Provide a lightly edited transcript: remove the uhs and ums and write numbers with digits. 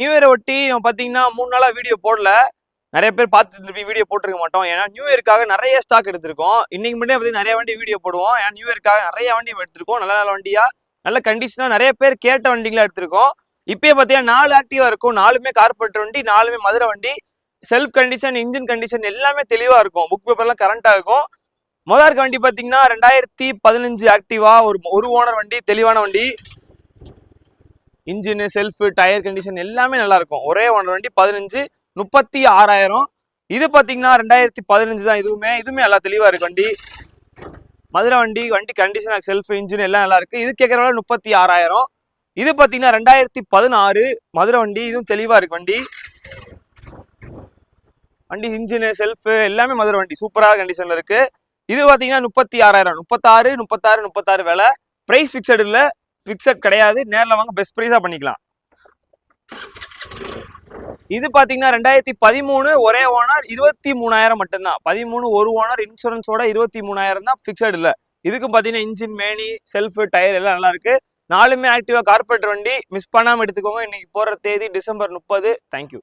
New இயரை ஒட்டி நம்ம பார்த்தீங்கன்னா 3 நாளா வீடியோ போடல. நிறைய பேர் பார்த்துட்டு வீடியோ போட்டிருக்க மாட்டோம். ஏன்னா நியூ இயர்க்காக நிறைய ஸ்டாக் எடுத்திருக்கோம். இன்னைக்கு மட்டும் பத்தி நிறைய வண்டி வீடியோ போடுவோம். ஏன்னா நியூ இயர்க்காக நிறைய வண்டி எடுத்திருக்கோம். நல்ல நல்ல வண்டியா, நல்ல கண்டிஷனா நிறைய பேர் கேட்ட வண்டிங்களா எடுத்திருக்கோம். இப்பயே பார்த்தீங்கன்னா 4 ஆக்டிவா இருக்கும். 4மே கார்பரேட்டர் வண்டி, 4மே மதுரை வண்டி. செல்ஃப் கண்டிஷன், இன்ஜின் கண்டிஷன் எல்லாமே தெளிவா இருக்கும். புக் பேப்பர்லாம் கரண்டா இருக்கும். முதல் இருக்க வண்டி பார்த்தீங்கன்னா 2015 ஆக்டிவா, ஒரு ஓனர் வண்டி, தெளிவான வண்டி. இன்ஜின், செல்ஃப், டயர் கண்டிஷன் எல்லாமே நல்லா இருக்கும். ஒரே ஓனர் வண்டி 15, 36,000. இது பாத்தீங்கன்னா 2015 தான். இதுவுமே நல்லா தெளிவா இருக்கு வண்டி. மதுரை வண்டி கண்டிஷன், செல்ஃப், இன்ஜின் எல்லாம் நல்லா இருக்கு. இது கேட்கறவங்க 36,000. இது பாத்தீங்கன்னா 2016 மதுரை வண்டி. இதுவும் தெளிவா இருக்கு வண்டி. இன்ஜின், செல்ஃப் எல்லாமே மதுரை வண்டி சூப்பரா கண்டிஷன்ல இருக்கு. இது பாத்தீங்கன்னா 36,000. 36 விலை. பிரைஸ் பிக்சட் இல்ல, பிக்சட் கிடையாது. நேரில் வாங்க, பெஸ்ட் பிரைஸா பண்ணிக்கலாம். இது பாத்தீங்கன்னா 2013 ஒரே ஓனர், 23,000 மட்டும்தான். 13 ஒரு ஓனர், இன்சூரன்ஸோட 23,000 தான், பிக்சட் இல்ல. இதுக்கு பாத்தீங்கன்னா இன்ஜின், மேனி, செல்ஃப், டயர் எல்லாம் நல்லா இருக்கு. 4மே ஆக்டிவா கார்பரேட்டர் வண்டி. மிஸ் பண்ணாம எடுத்துக்கோங்க. இன்னைக்கு போற தேதி டிசம்பர் 30. தேங்க்யூ.